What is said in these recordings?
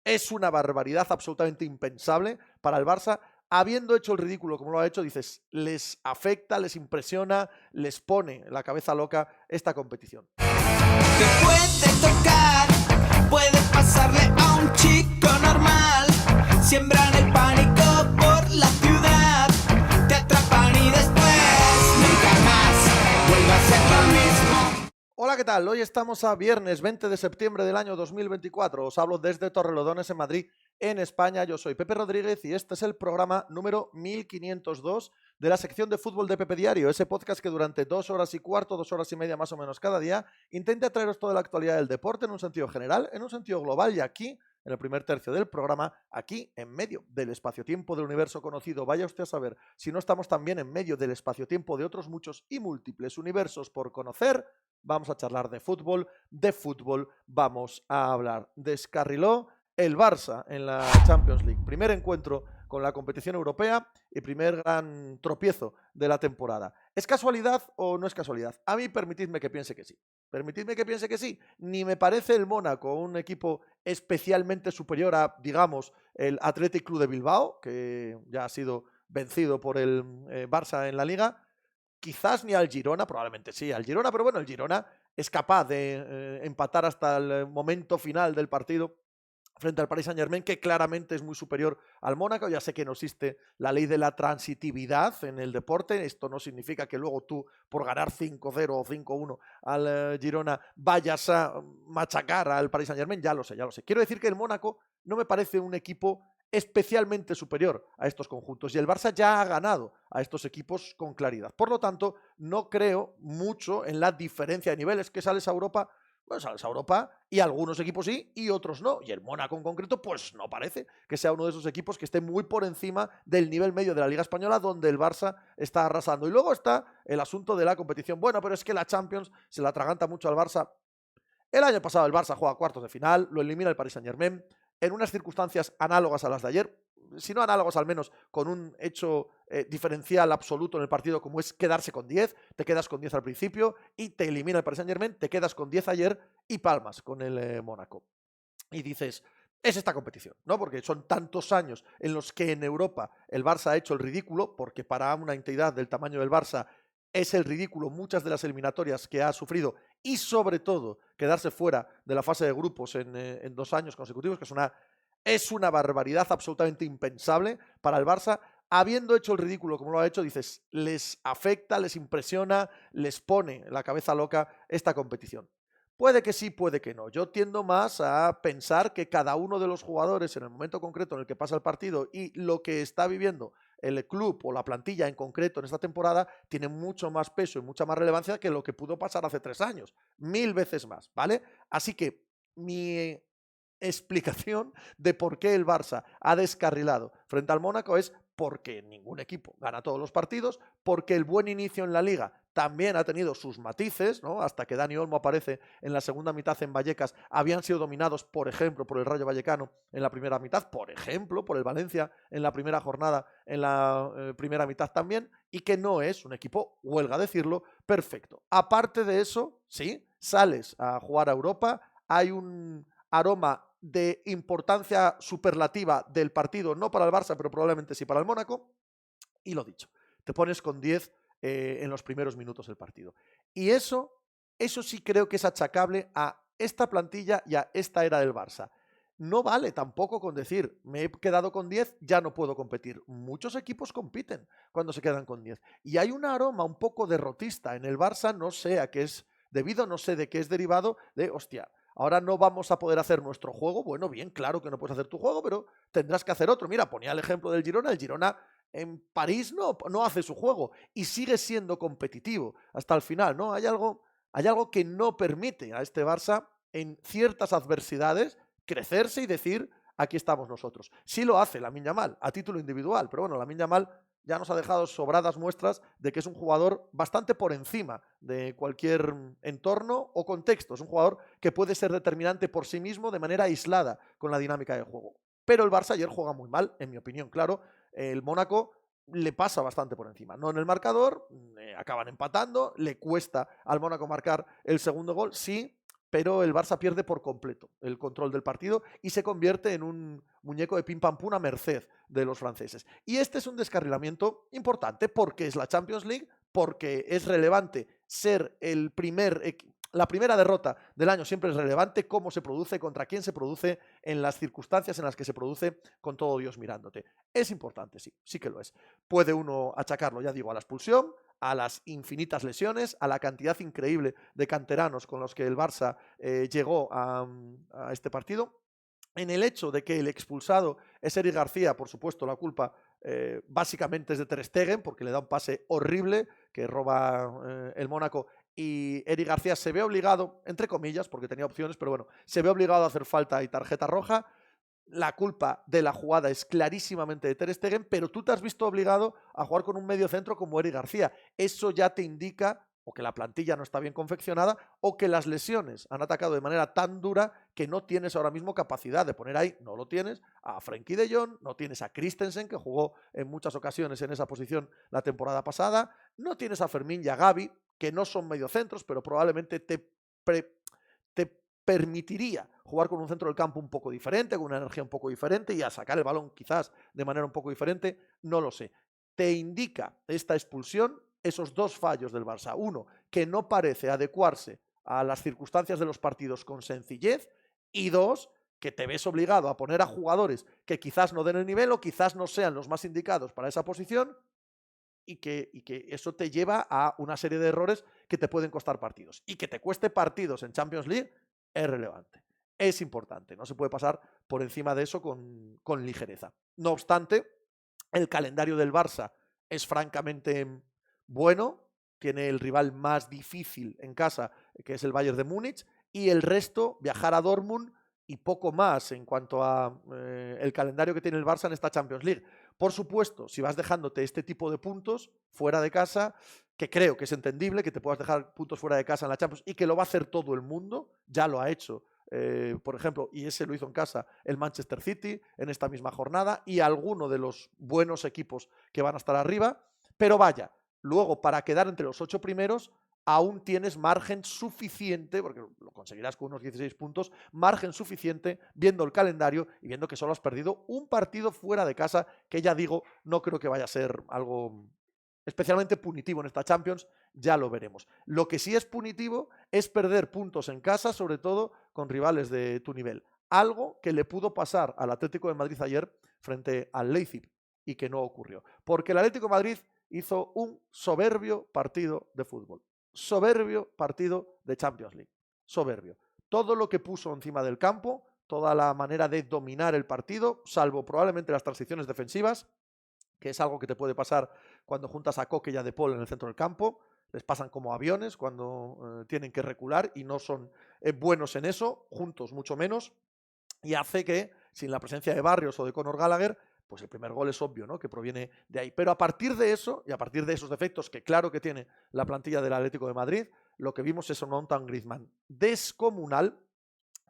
es una barbaridad absolutamente impensable para el Barça. Habiendo hecho el ridículo como lo ha hecho, dices, les afecta, les impresiona, les pone la cabeza loca esta competición. Te puede tocar, puede pasarle a un chico normal. Siembran el pánico por la ciudad, te atrapan y después nunca más vuelve a ser lo mismo. Hola, ¿qué tal? Hoy estamos a viernes 20 de septiembre del año 2024. Os hablo desde Torrelodones, en Madrid, en España. Yo soy Pepe Rodríguez y este es el programa número 1502 de la sección de fútbol de Pepe Diario, ese podcast que durante 2 horas y cuarto, 2 horas y media más o menos cada día, intenta traeros toda la actualidad del deporte en un sentido general, en un sentido global y aquí, en el primer tercio del programa, aquí en medio del espacio-tiempo del universo conocido. Vaya usted a saber si no estamos también en medio del espacio-tiempo de otros muchos y múltiples universos por conocer. Vamos a charlar de fútbol, vamos a hablar. Descarriló el Barça en la Champions League. Primer encuentro con la competición europea y primer gran tropiezo de la temporada. ¿Es casualidad o no es casualidad? A mí permitidme que piense que sí. Permitidme que piense que sí. Ni me parece el Mónaco un equipo especialmente superior a, digamos, el Athletic Club de Bilbao, que ya ha sido vencido por el Barça en la Liga. Quizás ni al Girona, probablemente sí al Girona, pero bueno, el Girona es capaz de empatar hasta el momento final del partido frente al Paris Saint-Germain, que claramente es muy superior al Mónaco. Ya sé que no existe la ley de la transitividad en el deporte. Esto no significa que luego tú, por ganar 5-0 o 5-1 al Girona, vayas a machacar al Paris Saint-Germain. Ya lo sé, ya lo sé. Quiero decir que el Mónaco no me parece un equipo especialmente superior a estos conjuntos y el Barça ya ha ganado a estos equipos con claridad. Por lo tanto, no creo mucho en la diferencia de niveles. Que sales a Europa, bueno, sales a Europa y algunos equipos sí y otros no. Y el Mónaco en concreto, pues no parece que sea uno de esos equipos que esté muy por encima del nivel medio de la Liga Española, donde el Barça está arrasando. Y luego está el asunto de la competición. Bueno, pero es que la Champions se la atraganta mucho al Barça. El año pasado el Barça juega cuartos de final, lo elimina el Paris Saint-Germain, en unas circunstancias análogas a las de ayer, si no análogas al menos con un hecho diferencial absoluto en el partido, como es quedarse con 10, te quedas con 10 al principio y te elimina el Paris Saint-Germain, te quedas con 10 ayer y palmas con el Mónaco. Y dices, es esta competición, ¿no? Porque son tantos años en los que en Europa el Barça ha hecho el ridículo, porque para una entidad del tamaño del Barça es el ridículo muchas de las eliminatorias que ha sufrido y sobre todo quedarse fuera de la fase de grupos en 2 años consecutivos, que es una barbaridad absolutamente impensable para el Barça. Habiendo hecho el ridículo como lo ha hecho, dices, les afecta, les impresiona, les pone la cabeza loca esta competición. Puede que sí, puede que no. Yo tiendo más a pensar que cada uno de los jugadores en el momento concreto en el que pasa el partido y lo que está viviendo el club o la plantilla en concreto en esta temporada tiene mucho más peso y mucha más relevancia que lo que pudo pasar hace 3 años. 1000 veces más, ¿vale? Así que mi explicación de por qué el Barça ha descarrilado frente al Mónaco es porque ningún equipo gana todos los partidos, porque el buen inicio en la Liga también ha tenido sus matices, ¿no? Hasta que Dani Olmo aparece en la segunda mitad en Vallecas, habían sido dominados, por ejemplo, por el Rayo Vallecano en la primera mitad, por ejemplo, por el Valencia en la primera jornada, en la primera mitad también, y que no es un equipo, huelga decirlo, perfecto. Aparte de eso, sí, sales a jugar a Europa, hay un aroma de importancia superlativa del partido, no para el Barça, pero probablemente sí para el Mónaco, y lo dicho, te pones con 10 en los primeros minutos del partido. Y eso sí creo que es achacable a esta plantilla y a esta era del Barça. No vale tampoco con decir, me he quedado con 10, ya no puedo competir. Muchos equipos compiten cuando se quedan con 10. Y hay un aroma un poco derrotista en el Barça, no sé a qué es debido, no sé de qué es derivado, de, hostia, ahora no vamos a poder hacer nuestro juego. Bueno, bien, claro que no puedes hacer tu juego, pero tendrás que hacer otro. Mira, ponía el ejemplo del Girona. El Girona en París no hace su juego y sigue siendo competitivo hasta el final, ¿no? Hay algo que no permite a este Barça en ciertas adversidades crecerse y decir, aquí estamos nosotros. Sí lo hace Lamine Yamal a título individual, pero bueno, Lamine Yamal ya nos ha dejado sobradas muestras de que es un jugador bastante por encima de cualquier entorno o contexto. Es un jugador que puede ser determinante por sí mismo de manera aislada con la dinámica del juego. Pero el Barça ayer juega muy mal, en mi opinión, claro. El Mónaco le pasa bastante por encima. No en el marcador, acaban empatando, le cuesta al Mónaco marcar el segundo gol, sí, pero el Barça pierde por completo el control del partido y se convierte en un muñeco de pim pam pum a merced de los franceses. Y este es un descarrilamiento importante porque es la Champions League, porque es relevante ser la primera derrota del año, siempre es relevante cómo se produce, contra quién se produce, en las circunstancias en las que se produce, con todo Dios mirándote. Es importante, sí, sí que lo es. Puede uno achacarlo, ya digo, a la expulsión, a las infinitas lesiones, a la cantidad increíble de canteranos con los que el Barça llegó a este partido. En el hecho de que el expulsado es Eric García, por supuesto, la culpa básicamente es de Ter Stegen, porque le da un pase horrible que roba el Mónaco, y Eric García se ve obligado, entre comillas, porque tenía opciones, pero bueno, se ve obligado a hacer falta y tarjeta roja. La culpa de la jugada es clarísimamente de Ter Stegen, pero tú te has visto obligado a jugar con un mediocentro como Eric García. Eso ya te indica o que la plantilla no está bien confeccionada, o que las lesiones han atacado de manera tan dura que no tienes ahora mismo capacidad de poner ahí, no lo tienes, a Frenkie de Jong, no tienes a Christensen, que jugó en muchas ocasiones en esa posición la temporada pasada, no tienes a Fermín y a Gavi, que no son mediocentros, pero probablemente te permitiría jugar con un centro del campo un poco diferente, con una energía un poco diferente y a sacar el balón quizás de manera un poco diferente, no lo sé. Te indica esta expulsión esos dos fallos del Barça. Uno, que no parece adecuarse a las circunstancias de los partidos con sencillez, y dos, que te ves obligado a poner a jugadores que quizás no den el nivel o quizás no sean los más indicados para esa posición, y que eso te lleva a una serie de errores que te pueden costar partidos. Y que te cueste partidos en Champions League es relevante, es importante, no se puede pasar por encima de eso con ligereza. No obstante, el calendario del Barça es francamente bueno, tiene el rival más difícil en casa, que es el Bayern de Múnich, y el resto, viajar a Dortmund y poco más en cuanto a el calendario que tiene el Barça en esta Champions League. Por supuesto, si vas dejándote este tipo de puntos fuera de casa, que creo que es entendible que te puedas dejar puntos fuera de casa en la Champions y que lo va a hacer todo el mundo, ya lo ha hecho, por ejemplo, y ese lo hizo en casa el Manchester City en esta misma jornada y alguno de los buenos equipos que van a estar arriba, pero vaya, luego para quedar entre los 8 primeros aún tienes margen suficiente, porque lo conseguirás con unos 16 puntos, margen suficiente viendo el calendario y viendo que solo has perdido un partido fuera de casa, que ya digo, no creo que vaya a ser algo especialmente punitivo en esta Champions, ya lo veremos. Lo que sí es punitivo es perder puntos en casa, sobre todo con rivales de tu nivel. Algo que le pudo pasar al Atlético de Madrid ayer frente al Leipzig y que no ocurrió. Porque el Atlético de Madrid hizo un soberbio partido de fútbol. Soberbio partido de Champions League. Soberbio. Todo lo que puso encima del campo, toda la manera de dominar el partido, salvo probablemente las transiciones defensivas, que es algo que te puede pasar cuando juntas a Coque y a De Paul en el centro del campo. Les pasan como aviones cuando tienen que recular y no son buenos en eso, juntos mucho menos, y hace que, sin la presencia de Barrios o de Conor Gallagher, pues el primer gol es obvio, ¿no?, que proviene de ahí. Pero a partir de eso, y a partir de esos defectos que claro que tiene la plantilla del Atlético de Madrid, lo que vimos es un Antoine Griezmann descomunal,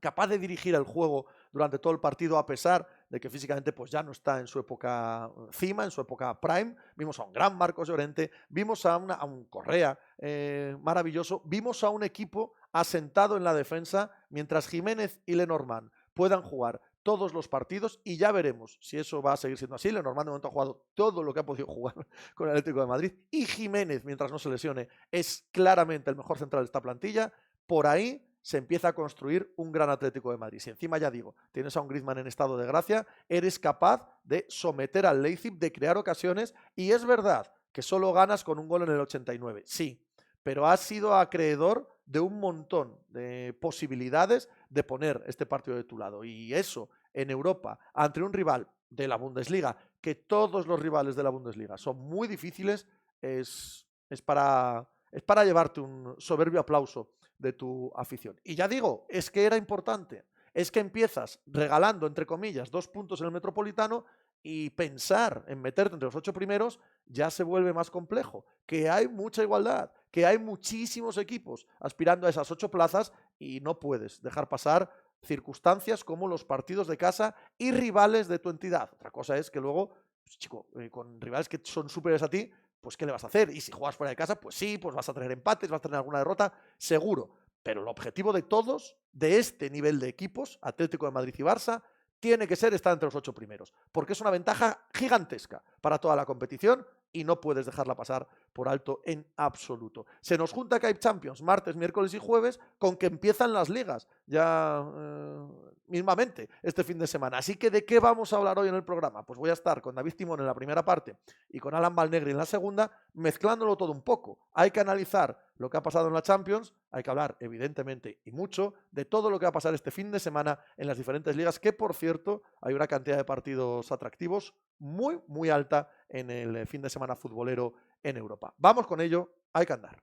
capaz de dirigir el juego durante todo el partido a pesar de que físicamente pues ya no está en su época cima, en su época prime. Vimos a un gran Marcos Llorente, vimos a un Correa maravilloso, vimos a un equipo asentado en la defensa mientras Jiménez y Lenormand puedan jugar todos los partidos, y ya veremos si eso va a seguir siendo así. Lenormand de momento ha jugado todo lo que ha podido jugar con el Atlético de Madrid, y Jiménez, mientras no se lesione, es claramente el mejor central de esta plantilla. Por ahí se empieza a construir un gran Atlético de Madrid. Si encima, ya digo, tienes a un Griezmann en estado de gracia, eres capaz de someter al Leipzig, de crear ocasiones, y es verdad que solo ganas con un gol en el 89, sí, pero has sido acreedor de un montón de posibilidades de poner este partido de tu lado, y eso en Europa, ante un rival de la Bundesliga, que todos los rivales de la Bundesliga son muy difíciles, es para llevarte un soberbio aplauso de tu afición. Y ya digo, es que era importante, es que empiezas regalando, entre comillas, 2 puntos en el Metropolitano, y pensar en meterte entre los 8 primeros ya se vuelve más complejo, que hay mucha igualdad, que hay muchísimos equipos aspirando a esas 8 plazas, y no puedes dejar pasar circunstancias como los partidos de casa y rivales de tu entidad. Otra cosa es que luego, pues, chico, con rivales que son superiores a ti, pues ¿qué le vas a hacer? Y si juegas fuera de casa, pues sí, pues vas a tener empates, vas a tener alguna derrota, seguro. Pero el objetivo de todos, de este nivel de equipos, Atlético de Madrid y Barça, tiene que ser estar entre los 8 primeros, porque es una ventaja gigantesca para toda la competición y no puedes dejarla pasar por alto en absoluto. Se nos junta que hay Champions martes, miércoles y jueves con que empiezan las ligas ya mismamente este fin de semana. Así que ¿de qué vamos a hablar hoy en el programa? Pues voy a estar con David Timón en la primera parte y con Alan Valnegri en la segunda, mezclándolo todo un poco. Hay que analizar lo que ha pasado en la Champions, hay que hablar evidentemente y mucho de todo lo que va a pasar este fin de semana en las diferentes ligas, que por cierto hay una cantidad de partidos atractivos muy, muy alta en el fin de semana futbolero en Europa. Vamos con ello, hay que andar.